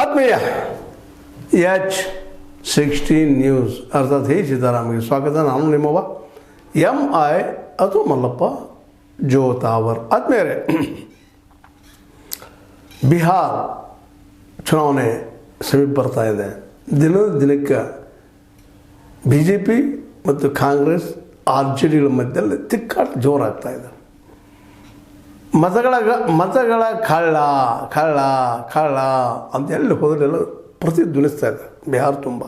ಆತ್ಮೀಯ H16 news ಅರ್ಥಾತ್ ಹೇ ಸೀತಾರಾಮಗೆ ಸ್ವಾಗತ. ನಾನು ನಿಮ್ಮವ MI ಅದು ಮಲ್ಲಪ್ಪ ಜೋತಾವರ್. ಆತ್ಮೀಯರೇ, ಬಿಹಾರ್ ಚುನಾವಣೆ ಸಮೀಪ ಬರ್ತಾ ಇದೆ. ದಿನದ ದಿನಕ್ಕೆ BJP ಮತ್ತು ಕಾಂಗ್ರೆಸ್ RJDಗಳ ಮಧ್ಯದಲ್ಲಿ ತಿಕ್ಕಾಟ ಜೋರಾಗ್ತಾ ಇದೆ. ಮತಗಳ ಕಳ್ಳ ಕಳ್ಳ ಕಳ್ಳ ಅಂತ ಎಲ್ಲಿ ಹೋದ್ರೆಲ್ಲ ಪ್ರತಿಧ್ವನಿಸ್ತಾ ಇದೆ ಬಿಹಾರ ತುಂಬ.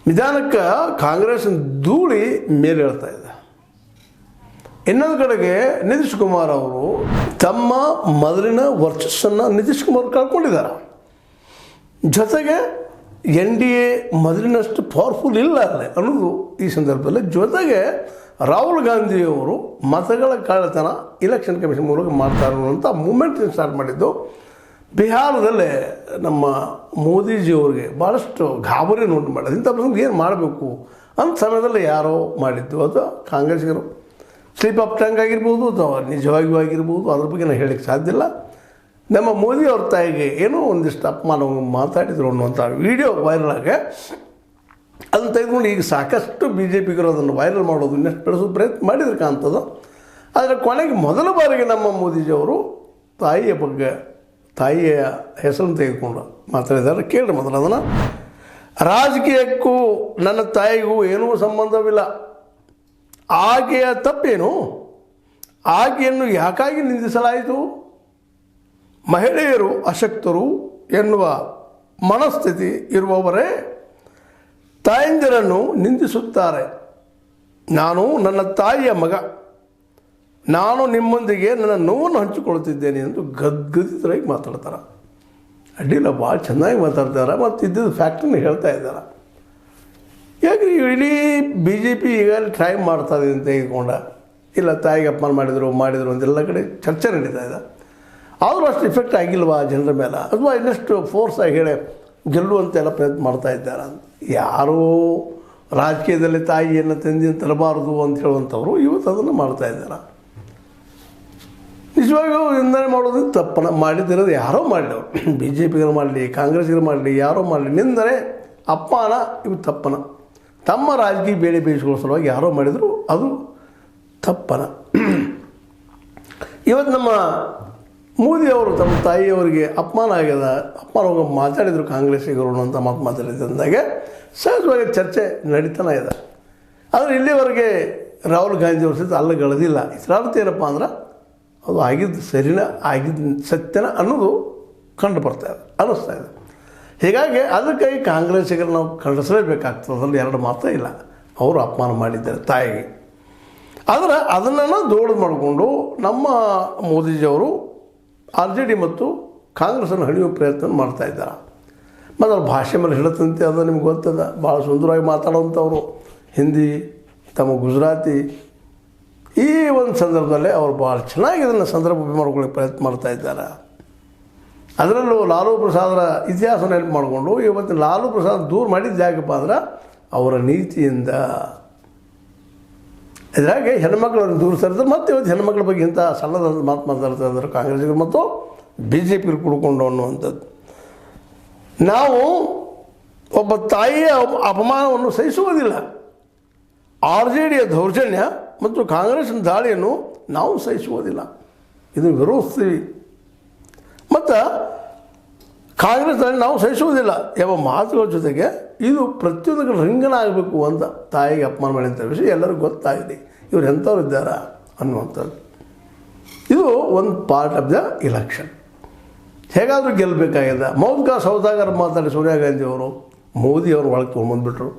ನಿಧಾನಕ್ಕೆ ಕಾಂಗ್ರೆಸ್ನ ಧೂಳಿ ಮೇಲೆ ಹೇಳ್ತಾ ಇದೆ. ಇನ್ನೊಂದು ಕಡೆಗೆ ನಿತೀಶ್ ಕುಮಾರ್ ಅವರು ತಮ್ಮ ಮೊದಲಿನ ವರ್ಚಸ್ಸನ್ನು ನಿತೀಶ್ ಕುಮಾರ್ ಕಳ್ಕೊಂಡಿದ್ದಾರೆ. ಜೊತೆಗೆ NDA ಮೊದಲಿನಷ್ಟು ಪವರ್ಫುಲ್ ಇಲ್ಲ ಅಲ್ಲೇ ಅನ್ನೋದು ಈ ಸಂದರ್ಭದಲ್ಲಿ. ಜೊತೆಗೆ ರಾಹುಲ್ ಗಾಂಧಿಯವರು ಮತಗಳ ಕಳ್ಳತನ ಇಲೆಕ್ಷನ್ ಕಮಿಷನ್ ಮೂಲಕ ಮಾಡ್ತಾರೆ ಅನ್ನುವಂಥ ಮೂಮೆಂಟ್ ಸ್ಟಾರ್ಟ್ ಮಾಡಿದ್ದು ಬಿಹಾರದಲ್ಲೇ ನಮ್ಮ ಮೋದಿಜಿಯವ್ರಿಗೆ ಭಾಳಷ್ಟು ಗಾಬರಿ ನೋಟ್ ಮಾಡೋದು. ಇಂಥ ಪ್ರಸಂಗ ಏನು ಮಾಡಬೇಕು ಅಂಥ ಸಮಯದಲ್ಲಿ ಯಾರೋ ಮಾಡಿದ್ದು, ಅದು ಕಾಂಗ್ರೆಸ್ಸಿಗರು ಸ್ಲೀಪ್ ಆಫ್ ಟಂಗ್ ಆಗಿರ್ಬೋದು ಅಥವಾ ನಿಜವಾಗಿಯೂ ಆಗಿರ್ಬೋದು, ಅದ್ರ ಬಗ್ಗೆ ನಾನು ಹೇಳಕ್ಕೆ ಸಾಧ್ಯ ಇಲ್ಲ. ನಮ್ಮ ಮೋದಿಯವ್ರ ತಾಯಿಗೆ ಏನೋ ಒಂದಿಷ್ಟು ಅಪಮಾನ ಮಾತಾಡಿದ್ರು ಅನ್ನುವಂಥ ವಿಡಿಯೋ ವೈರಲ್ ಆಗಿ ಅದನ್ನು ತೆಗೆದುಕೊಂಡು ಈಗ ಸಾಕಷ್ಟು BJPಗರು ಅದನ್ನು ವೈರಲ್ ಮಾಡೋದು ಇನ್ನಷ್ಟು ಬೆಳೆಸೋದು ಪ್ರಯತ್ನ ಮಾಡಿದ್ರೆ ಕಾಣ್ತದೆ. ಆದರೆ ಕೊನೆಗೆ ಮೊದಲ ಬಾರಿಗೆ ನಮ್ಮ ಮೋದಿಜಿಯವರು ತಾಯಿಯ ಬಗ್ಗೆ, ತಾಯಿಯ ಹೆಸರನ್ನು ತೆಗೆದುಕೊಂಡು ಮಾತಾಡಿದ್ದಾರೆ. ಕೇಳ್ರಿ ಮೊದಲು ಅದನ್ನು. ರಾಜಕೀಯಕ್ಕೂ ನನ್ನ ತಾಯಿಗೂ ಏನೂ ಸಂಬಂಧವಿಲ್ಲ. ಆಕೆಯ ತಪ್ಪೇನು? ಆಕೆಯನ್ನು ಯಾಕಾಗಿ ನಿಂದಿಸಲಾಯಿತು? ಮಹಿಳೆಯರು ಅಶಕ್ತರು ಎನ್ನುವ ಮನಸ್ಥಿತಿ ಇರುವವರೇ ತಾಯಂದಿರನ್ನು ನಿಂದಿಸುತ್ತಾರೆ. ನಾನು ನನ್ನ ತಾಯಿಯ ಮಗ, ನಾನು ನಿಮ್ಮೊಂದಿಗೆ ನನ್ನ ನೋವನ್ನು ಹಂಚಿಕೊಳ್ತಿದ್ದೇನೆ ಎಂದು ಗದ್ಗದಿತರಾಗಿ ಮಾತಾಡ್ತಾರೆ. ಅಡ್ಡಿಲ್ಲ, ಭಾಳ ಚೆನ್ನಾಗಿ ಮಾತಾಡ್ತಾರೆ ಮತ್ತು ಇದ್ದಿದ್ದು ಫ್ಯಾಕ್ಟ್ರಿನ ಹೇಳ್ತಾ ಇದ್ದಾರೆ. ಯಾಕೆ ಇಡೀ BJP ಈಗಾಗಲೇ ಟ್ರೈ ಮಾಡ್ತಾಯಿದೆ ಅಂತ ತೆಗೆದುಕೊಂಡ, ಇಲ್ಲ ತಾಯಿಗೆ ಅಪಮಾನ ಮಾಡಿದರು ಅಂತೆಲ್ಲ ಕಡೆ ಚರ್ಚೆ ನಡೀತಾ ಇದೆ. ಆದರೂ ಅಷ್ಟು ಇಫೆಕ್ಟ್ ಆಗಿಲ್ವಾ ಜನರ ಮೇಲೆ, ಅಥವಾ ಇನ್ನಷ್ಟು ಫೋರ್ಸ್ ಆಗಿ ಹೇಳಿ ಗೆಲ್ಲುವಂತೆಲ್ಲ ಪ್ರಯತ್ನ ಮಾಡ್ತಾ ಇದ್ದಾರೆ ಅಂತ. ಯಾರೋ ರಾಜಕೀಯದಲ್ಲಿ ತಾಯಿಯನ್ನು ತಂದೆಯನ್ನು ತರಬಾರದು ಅಂತ ಹೇಳುವಂಥವ್ರು ಇವತ್ತು ಅದನ್ನು ಮಾಡ್ತಾ ಇದ್ದಾರೆ. ನಿಜವಾಗಿಯೂ ನಿಂದನೆ ಮಾಡೋದು ತಪ್ಪನ ಮಾಡಿದಿರೋದು ಯಾರೋ ಮಾಡಲಿ, ಅವರು BJPಗರು ಮಾಡಲಿ, ಕಾಂಗ್ರೆಸ್ಗರು ಮಾಡಲಿ, ಯಾರೋ ಮಾಡಲಿ, ನಿಂದನೆ ಅಪಮಾನ ಇವು ತಪ್ಪನ. ತಮ್ಮ ರಾಜಕೀಯ ಬೇಳೆ ಬೇಯಿಸ್ಕೊಳ್ಳೋ ಸಲುವಾಗಿ ಯಾರೋ ಮಾಡಿದರು ಅದು ತಪ್ಪನ. ಇವತ್ತು ನಮ್ಮ ಮೋದಿಯವರು ತಮ್ಮ ತಾಯಿಯವರಿಗೆ ಅಪಮಾನ ಆಗ್ಯದ, ಅಪಮಾನ ಮಾತಾಡಿದರು ಕಾಂಗ್ರೆಸ್ಸಿಗರು ಅಂತ ಮಾತಾಡಿದಂದಾಗೆ ಸಹಜವಾಗಿ ಚರ್ಚೆ ನಡೀತಾನೆ ಇದೆ. ಆದರೆ ಇಲ್ಲಿವರೆಗೆ ರಾಹುಲ್ ಗಾಂಧಿಯವ್ರ ಸಹಿತ ಅಲ್ಲಗಳದಿಲ್ಲ. ಇದರ ಅರ್ಥ ಏನಪ್ಪ ಅಂದ್ರೆ ಅದು ಆಗಿದ್ದು ಸರಿನ, ಆಗಿದ್ದು ಸತ್ಯನ ಅನ್ನೋದು ಕಂಡು ಬರ್ತಾ ಇದೆ, ಅನ್ನಿಸ್ತಾ ಇದೆ. ಹೀಗಾಗಿ ಅದಕ್ಕಾಗಿ ಕಾಂಗ್ರೆಸ್ಸಿಗರು ನಾವು ಖಂಡಿಸಲೇಬೇಕಾಗ್ತದೆ, ಅದರಲ್ಲಿ ಎರಡು ಮಾತ್ರ ಇಲ್ಲ. ಅವರು ಅಪಮಾನ ಮಾಡಿದ್ದಾರೆ ತಾಯಿಗೆ. ಆದರೆ ಅದನ್ನು ದೊಡ್ಡದು ಮಾಡಿಕೊಂಡು ನಮ್ಮ ಮೋದಿಜಿಯವರು RJD ಮತ್ತು ಕಾಂಗ್ರೆಸ್ಸನ್ನು ಹಣಿಯುವ ಪ್ರಯತ್ನ ಮಾಡ್ತಾ ಇದ್ದಾರೆ. ಮತ್ತು ಅವ್ರ ಭಾಷೆ ಮೇಲೆ ಹೇಳುತ್ತಂತೆ, ಅದು ನಿಮ್ಗೆ ಗೊತ್ತದ. ಭಾಳ ಸುಂದರವಾಗಿ ಮಾತಾಡುವಂಥವ್ರು, ಹಿಂದಿ, ತಮ್ಮ ಗುಜರಾತಿ. ಈ ಒಂದು ಸಂದರ್ಭದಲ್ಲಿ ಅವರು ಭಾಳ ಚೆನ್ನಾಗಿ ಇದನ್ನು ಸಂದರ್ಭ ಮಾಡ್ಕೊಳ್ಳೋಕ್ಕೆ ಪ್ರಯತ್ನ ಮಾಡ್ತಾ ಇದ್ದಾರೆ. ಅದರಲ್ಲೂ ಲಾಲೂ ಪ್ರಸಾದರ ಇತಿಹಾಸ ನೆನಪು ಮಾಡಿಕೊಂಡು ಇವತ್ತು ಲಾಲೂ ಪ್ರಸಾದ್ ದೂರ ಮಾಡಿದ್ದು ಯಾಕಪ್ಪ ಅಂದ್ರೆ ಅವರ ನೀತಿಯಿಂದ. ಇದ್ರಾಗೆ ಹೆಣ್ಮಕ್ಳನ್ನು ದೂರ ಸರಿದ್ರೆ ಮತ್ತೆ ಇವತ್ತು ಹೆಣ್ಮಕ್ಳ ಬಗ್ಗೆ ಇಂಥ ಸಣ್ಣದ ಮಾತು ಮಾತಾಡ್ತಾ ಇದ್ದಾರೆ ಕಾಂಗ್ರೆಸ್ಸಿಗರು ಮತ್ತು BJPಗರು ಕುಡ್ಕೊಂಡು ಅನ್ನುವಂಥದ್ದು. ನಾವು ಒಬ್ಬ ತಾಯಿಯ ಅಪಮಾನವನ್ನು ಸಹಿಸುವುದಿಲ್ಲ. RJDಯ ದೌರ್ಜನ್ಯ ಮತ್ತು ಕಾಂಗ್ರೆಸ್ನ ದಾಳಿಯನ್ನು ನಾವು ಸಹಿಸುವುದಿಲ್ಲ, ಇದನ್ನು ವಿರೋಧಿಸ್ತೀವಿ. ಮತ್ತು ಕಾಂಗ್ರೆಸ್ ದಾಳಿ ನಾವು ಸಹಿಸುವುದಿಲ್ಲ ಎಂಬ ಮಾತುಗಳ ಜೊತೆಗೆ ಇದು ಪ್ರತಿಯೊಂದು ರಿಂಗನ ಆಗಬೇಕು ಅಂತ ತಾಯಿಗೆ ಅಪಮಾನ ಮಾಡಿದಂಥ ವಿಷಯ ಎಲ್ಲರಿಗೂ ಗೊತ್ತಾಗಿದೆ. ಇವ್ರು ಎಂಥವ್ರು ಇದ್ದಾರಾ ಅನ್ನುವಂಥದ್ದು. ಇದು ಒಂದು ಪಾರ್ಟ್ ಆಫ್ ದ ಇಲೆಕ್ಷನ್. ಹೇಗಾದರೂ ಗೆಲ್ಲಬೇಕಾಗಿದೆ. ಮೌದ್ಕ ಸೌದಾಗರ್ ಮಾತಾಡಿ ಸೋನಿಯಾ ಗಾಂಧಿಯವರು ಮೋದಿಯವರು ಒಳಗೆ ತೊಗೊಂಬಂದುಬಿಟ್ರು.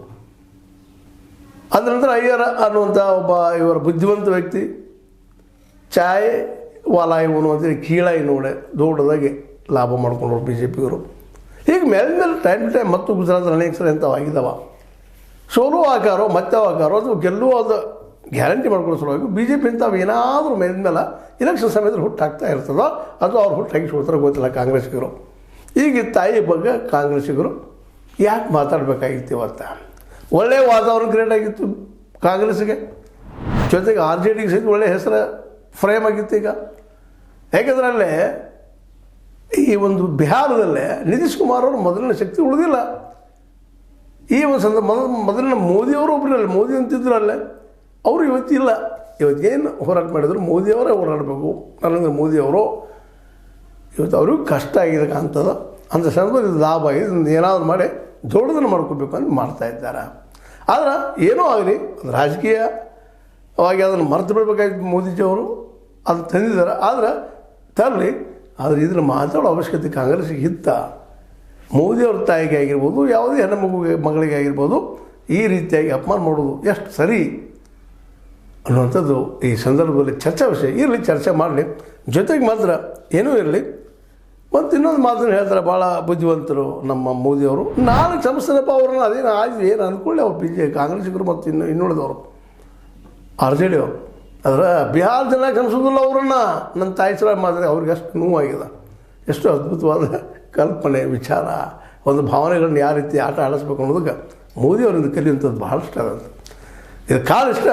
ಅದ ನಂತರ ಅಯ್ಯರ್ ಅನ್ನುವಂಥ ಒಬ್ಬ ಇವರ ಬುದ್ಧಿವಂತ ವ್ಯಕ್ತಿ ಚಾಯ್ ವಾಲ ಇವನು ಅಂತೇಳಿ ಕೀಳಾಯಿ ನೋಡೆ ದೊಡ್ಡದಾಗಿ ಲಾಭ ಮಾಡ್ಕೊಂಡ್ರು BJPಗರು. ಹೀಗೆ ಮೇಲೆ ಟೈಮ್ ಟು ಟೈಮ್ ಮತ್ತು ಗುಜರಾತ್ ಅನೇಕ ಸಲ ಎಂಥವು ಆಗಿದ್ದಾವ. ಸೋಲೋ ಆಕಾರೋ ಮತ್ತೆ ಆಕಾರೋ ಅಥವಾ ಗೆಲ್ಲುವ ಅದು ಗ್ಯಾರಂಟಿ ಮಾಡ್ಕೊಳ್ಳೋ ಸಲುವಾಗಿ BJP ಇಂಥವು ಏನಾದರೂ ಮೇಲಿಂದಲ್ಲ ಇಲೆಕ್ಷನ್ ಸಮಯದಲ್ಲಿ ಹುಟ್ಟಾಗ್ತಾ ಇರ್ತದೋ ಅಥವಾ ಅವ್ರು ಹುಟ್ಟಾಗಿಸ್ಕೊಳ್ತಾರೆ ಗೊತ್ತಿಲ್ಲ ಕಾಂಗ್ರೆಸ್ಸಿಗರು. ಈಗ ತಾಯಿ ಬಗ್ಗೆ ಕಾಂಗ್ರೆಸ್ಸಿಗರು ಯಾಕೆ ಮಾತಾಡಬೇಕಾಗಿತ್ತು? ಇವತ್ತು ಒಳ್ಳೆಯ ವಾತಾವರಣ ಕ್ರಿಯೇಟ್ ಆಗಿತ್ತು ಕಾಂಗ್ರೆಸ್ಸಿಗೆ, ಜೊತೆಗೆ RJDಗೆ ಸಹಿತ ಒಳ್ಳೆಯ ಹೆಸರು ಫ್ರೇಮ್ ಆಗಿತ್ತು. ಈಗ ಯಾಕೆಂದ್ರೆ ಅಲ್ಲೇ ಈ ಒಂದು ಬಿಹಾರದಲ್ಲೇ ನಿತೀಶ್ ಕುಮಾರ್ ಅವರು ಮೊದಲಿನ ಶಕ್ತಿ ಉಳಿದಿಲ್ಲ. ಈ ಒಂದು ಮೊದಲಿನ ಮೋದಿಯವರು ಒಬ್ಬರಲ್ಲ, ಮೋದಿ ಅಂತಿದ್ರು ಅಲ್ಲೇ, ಅವರು ಇವತ್ತಿಲ್ಲ. ಇವತ್ತೇನು ಹೋರಾಟ ಮಾಡಿದ್ರು ಮೋದಿಯವರೇ ಹೋರಾಡಬೇಕು. ನರೇಂದ್ರ ಮೋದಿಯವರು ಇವತ್ತು ಅವ್ರಿಗೂ ಕಷ್ಟ ಆಗಿದೆ ಕಾಣ್ತದ. ಅಂಥ ಸಂದರ್ಭದಲ್ಲಿ ಲಾಭ ಆಗಿದೆ, ಏನಾದರೂ ಮಾಡಿ ದೊಡ್ಡದನ್ನು ಮಾಡ್ಕೋಬೇಕು ಅಂತ ಮಾಡ್ತಾಯಿದ್ದಾರೆ. ಆದ್ರೆ ಏನೋ ಆಗಲಿ, ಅದು ರಾಜಕೀಯವಾಗಿ ಅದನ್ನು ಮರೆತು ಬಿಡಬೇಕಾಗಿತ್ತು ಮೋದಿಜಿಯವರು, ಅದು ತಂದಿದ್ದಾರೆ. ಆದರೆ ತರಲಿ, ಆದರೆ ಇದನ್ನು ಮಾತಾಡೋ ಅವಶ್ಯಕತೆ ಕಾಂಗ್ರೆಸ್ಸಿಗೆ ಇತ್ತ. ಮೋದಿಯವ್ರ ತಾಯಿಗೆ ಆಗಿರ್ಬೋದು, ಯಾವುದೇ ಹೆಣ್ಣು ಮಗಳಿಗೆ ಆಗಿರ್ಬೋದು, ಈ ರೀತಿಯಾಗಿ ಅಪಮಾನ ಮಾಡೋದು ಎಷ್ಟು ಸರಿ ಅನ್ನುವಂಥದ್ದು ಈ ಸಂದರ್ಭದಲ್ಲಿ ಚರ್ಚಾ ವಿಷಯ. ಇರಲಿ, ಚರ್ಚೆ ಮಾಡಲಿ, ಜೊತೆಗೆ ಮಾತ್ರ ಏನೂ ಇರಲಿ. ಮತ್ತು ಇನ್ನೊಂದು ಮಾತನ್ನು ಹೇಳ್ತಾರೆ, ಭಾಳ ಬುದ್ಧಿವಂತರು ನಮ್ಮ ಮೋದಿಯವರು. ನಾನು ಕ್ಷಮಿಸ್ತೇನಪ್ಪ ಅವ್ರನ್ನ, ಅದೇನು ಆಯ್ತು ಏನು ಅಂದ್ಕೊಳ್ಳಿ. ಅವ್ರು ಕಾಂಗ್ರೆಸ್ಸಿಗರು ಮತ್ತು ಇನ್ನುಳಿದವರು RJD ಅವರು. ಆದರೆ ಬಿಹಾರ ಜನ ಕ್ಷಮಿಸೋದಿಲ್ಲ ಅವರನ್ನು. ನನ್ನ ತಾಯಿ ಸಲ ಮಾತ್ರ ಅವ್ರಿಗೆ ಅಷ್ಟು ನೋವಾಗಿದೆ. ಎಷ್ಟು ಅದ್ಭುತವಾದ ಕಲ್ಪನೆ, ವಿಚಾರ, ಒಂದು ಭಾವನೆಗಳನ್ನ ಯಾವ ರೀತಿ ಆಟ ಆಡಿಸ್ಬೇಕು ಅನ್ನೋದಕ್ಕೆ ಮೋದಿಯವರಿಂದ ಕಲಿಯುವಂಥದ್ದು ಭಾಳಷ್ಟು ಅದಂತ. ಇದು ಕಾಲಿಷ್ಟ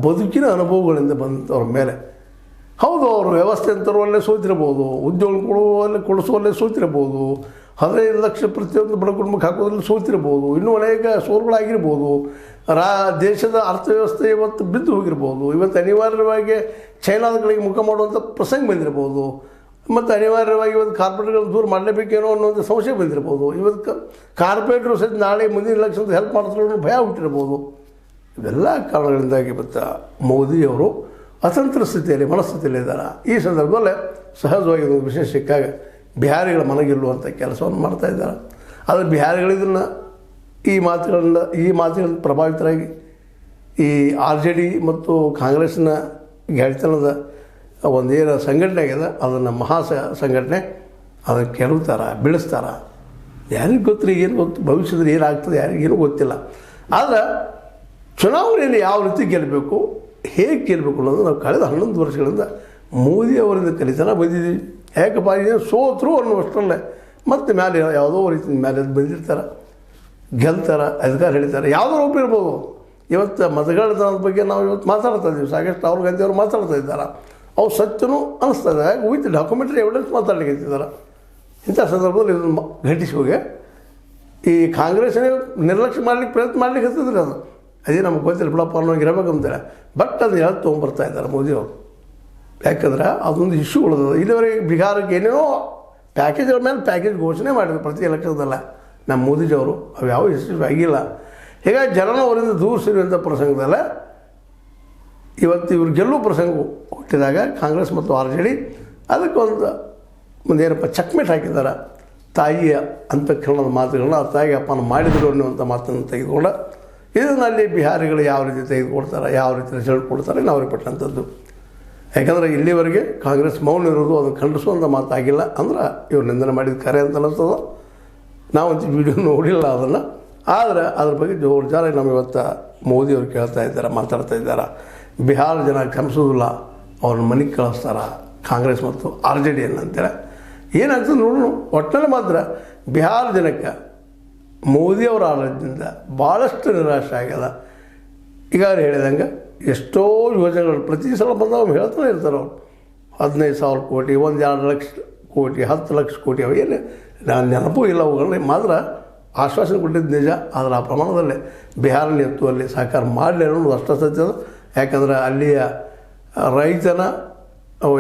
ಬದುಕಿನ ಅನುಭವಗಳಿಂದ ಬಂದಂಥವ್ರ ಮೇಲೆ. ಹೌದು, ಅವರು ವ್ಯವಸ್ಥೆ ತರುವಲ್ಲೇ ಸೋತಿರ್ಬೋದು, ಉದ್ಯೋಗ ಕೊಡಿಸುವಲ್ಲೇ ಸೋತಿರ್ಬೋದು, 15 ಲಕ್ಷ ಪ್ರತಿಯೊಂದು ಬಡ ಕುಟುಂಬಕ್ಕೆ ಹಾಕೋದ್ರಲ್ಲಿ ಸೋತಿರ್ಬೋದು, ಇನ್ನೂ ಅನೇಕ ಸೋಲುಗಳಾಗಿರ್ಬೋದು. ದೇಶದ ಅರ್ಥವ್ಯವಸ್ಥೆ ಇವತ್ತು ಬಿದ್ದು ಹೋಗಿರ್ಬೋದು. ಇವತ್ತು ಅನಿವಾರ್ಯವಾಗಿ ಚೈನಾದ ಕಡೆಗೆ ಮುಖ ಮಾಡುವಂಥ ಪ್ರಸಂಗ ಬಂದಿರ್ಬೋದು. ಮತ್ತು ಅನಿವಾರ್ಯವಾಗಿ ಇವತ್ತು ಕಾರ್ಪೊರೇಟ್ಗಳನ್ನು ದೂರ ಮಾಡಲೇಬೇಕೇನೋ ಅನ್ನೋದು ಸಂಶಯ ಬಂದಿರ್ಬೋದು. ಇವತ್ತು ಕಾರ್ಪೊರೇಟ್ರು ಸಹಿತ ನಾಳೆ ಮುಂದಿನ ಎಲೆಕ್ಷನ್ದು ಹೆಲ್ಪ್ ಮಾಡ್ತಾರೆ ಅನ್ನೋ ಭಯ ಹುಟ್ಟಿರ್ಬೋದು. ಇವೆಲ್ಲ ಕಾರಣಗಳಿಂದಾಗಿ ಇವತ್ತು ಮೋದಿಯವರು ಅತಂತ್ರ ಸ್ಥಿತಿಯಲ್ಲಿ, ಮನಸ್ಥಿತಿಯಲ್ಲಿ ಇದ್ದಾರೆ. ಈ ಸಂದರ್ಭದಲ್ಲೇ ಸಹಜವಾಗಿ ಒಂದು ವಿಶೇಷ ಸಿಕ್ಕಾಗ ಬಿಹಾರಿಗಳ ಮನಗೆಲ್ಲುವಂಥ ಕೆಲಸವನ್ನು ಮಾಡ್ತಾಯಿದ್ದಾರೆ. ಆದರೆ ಬಿಹಾರಿಗಳು ಇದನ್ನು ಈ ಮಾತುಗಳಿಂದ ಪ್ರಭಾವಿತರಾಗಿ ಈ RJD ಮತ್ತು ಕಾಂಗ್ರೆಸ್ನ ಗೆಳೆತನದ ಒಂದೇನು ಸಂಘಟನೆ ಆಗಿದೆ, ಅದನ್ನು ಸಂಘಟನೆ ಅದನ್ನು ಕೆಡವ್ತಾರೆ, ಬೀಳಿಸ್ತಾರೆ. ಯಾರಿಗೆ ಗೊತ್ತಿಲ್ಲ, ಏನು ಗೊತ್ತು ಭವಿಷ್ಯದಲ್ಲಿ ಏನಾಗ್ತದೆ ಯಾರಿಗೇನು ಗೊತ್ತಿಲ್ಲ. ಆದರೆ ಚುನಾವಣೆಯಲ್ಲಿ ಯಾವ ರೀತಿ ಗೆಲ್ಲಬೇಕು, ಹೇಗೆ ಗೆಲ್ಲಬೇಕು ಅನ್ನೋದು ನಾವು ಕಳೆದ 11 ವರ್ಷಗಳಿಂದ ಮೋದಿ ಅವರಿಂದ ಕಲಿತಾನೆ ಬಂದಿದ್ದೀವಿ. ಯಾಕಪ್ಪ, ಏನು ಸೋತರು ಅನ್ನುವಷ್ಟರಲ್ಲೇ ಮತ್ತೆ ಮೇಲೆ ಯಾವುದೋ ರೀತಿ ಮೇಲೆ ಬಂದಿರ್ತಾರೆ, ಗೆಲ್ತಾರೆ, ಅಧಿಕಾರ ಹಿಡಿತಾರೆ. ಯಾವುದೋ ರೂಪ ಇರ್ಬೋದು. ಇವತ್ತು ಮತಗಳ್ಳತನದ ಬಗ್ಗೆ ನಾವು ಇವತ್ತು ಮಾತಾಡ್ತಾ ಇದ್ದೀವಿ. ಸಾಕಷ್ಟು ರಾಹುಲ್ ಗಾಂಧಿ ಅವರು ಮಾತಾಡ್ತಾ ಇದ್ದಾರೆ. ಅವು ಸತ್ಯನೂ ಅನ್ನಿಸ್ತದೆ. ವಿತ್ ಡಾಕ್ಯುಮೆಂಟ್ರಿ ಎವಿಡೆನ್ಸ್ ಮಾತಾಡಲಿಕ್ಕೆ ಇದ್ದಾರೆ. ಇಂಥ ಸಂದರ್ಭದಲ್ಲಿ ಇದನ್ನು ಘಟಿಸಿ ಹೋಗಿ ಈ ಕಾಂಗ್ರೆಸ್ಸನ್ನೇ ನಿರ್ಲಕ್ಷ್ಯ ಮಾಡಲಿಕ್ಕೆ ಪ್ರಯತ್ನ ಮಾಡಲಿಕ್ಕೆ ಹತ್ತಿದ್ರೆ ಅದೇ ನಮಗೆ ಗೊತ್ತಿಲ್ಲ ಬಿಡಪ್ಪ ಅನ್ನೋಂಗೆ ಇರಬೇಕಂತಾರೆ. ಬಟ್ ಅದು ಹೇಳಿ ತೊಗೊಂಬರ್ತಾ ಇದ್ದಾರೆ ಮೋದಿಯವರು. ಯಾಕಂದ್ರೆ ಅದೊಂದು ಇಶ್ಯೂ ಉಳಿದದ. ಇಲ್ಲಿವರೆಗೆ ಬಿಹಾರಕ್ಕೆ ಏನೇನೋ ಪ್ಯಾಕೇಜ್ಗಳ ಮೇಲೆ ಪ್ಯಾಕೇಜ್ ಘೋಷಣೆ ಮಾಡಿದ್ರು ಪ್ರತಿ ಎಲೆಕ್ಷನ್ದಲ್ಲ ನಮ್ಮ ಮೋದಿಜಿಯವರು. ಅವು ಯಾವ ಇಶ್ಯೂ ಆಗಿಲ್ಲ. ಹೀಗಾಗಿ ಜನನ ಅವರಿಂದ ದೂರ ಸಿರುವಂಥ ಪ್ರಸಂಗದಲ್ಲೇ ಇವತ್ತು ಇವ್ರು ಗೆಲ್ಲುವ ಪ್ರಸಂಗ ಹುಟ್ಟಿದಾಗ ಕಾಂಗ್ರೆಸ್ ಮತ್ತು RJD ಅದಕ್ಕೆ ಒಂದೇನಪ್ಪ ಚಕ್ಮೇಟ್ ಹಾಕಿದ್ದಾರೆ. ತಾಯಿಯ ಅಂತಃಕರಣದ ಮಾತುಗಳನ್ನ ಆ ತಾಯಿಗೆ ಅಪ್ಪನ ಮಾಡಿದರು ಅನ್ನುವಂಥ ಮಾತನ್ನು ತೆಗೆದುಕೊಂಡ ಇದರಲ್ಲಿ ಬಿಹಾರಿಗಳು ಯಾವ ರೀತಿ ತೆಗೆದುಕೊಡ್ತಾರೆ, ಯಾವ ರೀತಿ ರಿಸಲ್ಟ್ ಕೊಡ್ತಾರೆ ನಾವು ಪಟ್ಟಂಥದ್ದು. ಯಾಕಂದರೆ ಇಲ್ಲಿವರೆಗೆ ಕಾಂಗ್ರೆಸ್ ಮೌನ ಇರೋದು ಅದನ್ನು ಖಂಡಿಸುವಂಥ ಮಾತಾಗಿಲ್ಲ. ಅಂದ್ರೆ ಇವ್ರು ನಿಂದನೆ ಮಾಡಿದ ಕರೆ ಅಂತ ಅನ್ನಿಸ್ತದ. ನಾವಂತೂ ವಿಡಿಯೋ ನೋಡಿಲ್ಲ ಅದನ್ನು. ಆದರೆ ಅದ್ರ ಬಗ್ಗೆ ಜೋರ್ಜಾರಾಗಿ ನಾವು ಇವತ್ತು ಮೋದಿಯವರು ಕೇಳ್ತಾ ಇದ್ದಾರೆ, ಮಾತಾಡ್ತಾ ಇದ್ದಾರೆ. ಬಿಹಾರ ಜನ ಕ್ಷಮಿಸೋದಿಲ್ಲ, ಅವ್ರನ್ನ ಮನೆಗೆ ಕಳಿಸ್ತಾರೆ ಕಾಂಗ್ರೆಸ್ ಮತ್ತು RJD ಅಂತೇಳಿ. ಏನಾಗ್ತದೆ ನೋಡೋಣ. ಒಟ್ಟಿನಲ್ಲಿ ಮಾತ್ರ ಬಿಹಾರ ಜನಕ್ಕೆ ಮೋದಿಯವರ ಆಡಳಿತದಿಂದ ಭಾಳಷ್ಟು ನಿರಾಶೆ ಆಗ್ಯದ. ಈಗಾಗಲೇ ಹೇಳಿದಂಗೆ ಎಷ್ಟೋ ಯೋಜನೆಗಳು ಪ್ರತಿ ಸಲ ಬಂದವ ಹೇಳ್ತಾನೆ ಇರ್ತಾರೆ ಅವರು. 15,000 ಕೋಟಿ, 1-2 ಲಕ್ಷ ಕೋಟಿ, 10 ಲಕ್ಷ ಕೋಟಿ, ಅವೇನು ನಾನು ನೆನಪೂ ಇಲ್ಲ. ಅವುಗಳನ್ನ ಮಾತ್ರ ಆಶ್ವಾಸನೆ ಕೊಟ್ಟಿದ್ದು ನಿಜ. ಆದರೆ ಆ ಪ್ರಮಾಣದಲ್ಲಿ ಬಿಹಾರನ ಎತ್ತುವಲ್ಲಿ ಸಹಕಾರ ಮಾಡಲಿ ಅನ್ನೋದು ಅಷ್ಟ ಸತ್ಯದ. ಯಾಕಂದರೆ ಅಲ್ಲಿಯ ರೈತನ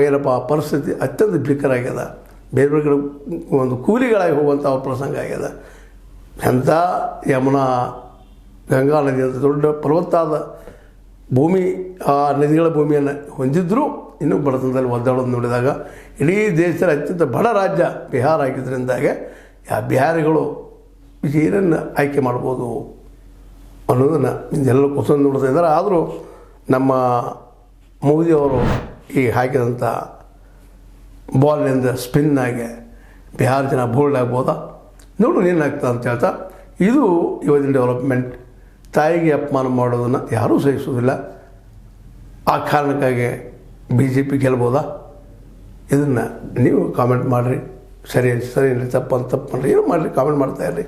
ಏನಪ್ಪ ಪರಿಸ್ಥಿತಿ ಅತ್ಯಂತ ಭೀಕರಾಗ್ಯದ. ಬೇರೆ ಬೇರೆ ಕಡೆ ಒಂದು ಕೂಲಿಗಳಾಗಿ ಹೋಗುವಂಥ ಪ್ರಸಂಗ ಆಗ್ಯದ. ಎಂಥ ಯಮುನಾ, ಗಂಗಾ ನದಿ ಅಂತ ದೊಡ್ಡ ಫಲವತ್ತಾದ ಭೂಮಿ, ಆ ನದಿಗಳ ಭೂಮಿಯನ್ನು ಹೊಂದಿದ್ದರೂ ಇನ್ನೂ ಬಡತನದಲ್ಲಿ ಒದ್ದಾಡೋದು ನೋಡಿದಾಗ ಇಡೀ ದೇಶದಲ್ಲಿ ಅತ್ಯಂತ ಬಡ ರಾಜ್ಯ ಬಿಹಾರ ಆಗಿದ್ದರಿಂದಾಗೆ ಆ ಬಿಹಾರಿಗಳು ಏನನ್ನು ಆಯ್ಕೆ ಮಾಡ್ಬೋದು ಅನ್ನೋದನ್ನು ಎಲ್ಲರೂ ಕುತಂದು ನೋಡ್ತಾ ಇದ್ದಾರೆ. ಆದರೂ ನಮ್ಮ ಮೋದಿಯವರು ಈ ಹಾಕಿದಂಥ ಬಾಲ್ನಿಂದ ಸ್ಪಿನ್ನಾಗಿ ಬಿಹಾರ ಜನ ಬೋಲ್ಡ್ ಆಗ್ಬೋದಾ ನೋಡು ಏನಾಗ್ತದೆ ಅಂತ ಹೇಳ್ತಾ, ಇದು ಇವತ್ತಿನ ಡೆವಲಪ್ಮೆಂಟ್. ತಾಯಿಗೆ ಅಪಮಾನ ಮಾಡೋದನ್ನು ಯಾರೂ ಸಹಿಸೋದಿಲ್ಲ. ಆ ಕಾರಣಕ್ಕಾಗಿ BJP ಗೆಲ್ಬೋದಾ? ಇದನ್ನು ನೀವು ಕಾಮೆಂಟ್ ಮಾಡಿರಿ. ಸರಿ ಇಲ್ಲ, ತಪ್ಪು ಮಾಡಿರಿ, ಏನು ಮಾಡಿರಿ, ಕಾಮೆಂಟ್ ಮಾಡ್ತಾಯಿರ್ರಿ,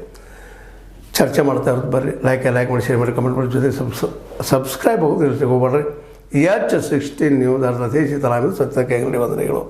ಚರ್ಚೆ ಮಾಡ್ತಾ ಇರೋದು ಬರ್ರಿ. ಲೈಕ್ ಮಾಡಿ, ಶೇರ್ ಮಾಡಿ, ಕಮೆಂಟ್ ಮಾಡಿ, ಜೊತೆ ಸಬ್ಸ್ಕ್ರೈಬ್ ಆಗೋದು ಹೋಗ್ಬೇಡ್ರಿ. H16 ನ್ಯೂಸ್ ಅರ್ಧ ದೇಶಿ ತಲಾಮಿ ಸತ್ಯಕ್ಕೆ ಅಂಗಡಿ ವಂದನೆಗಳು.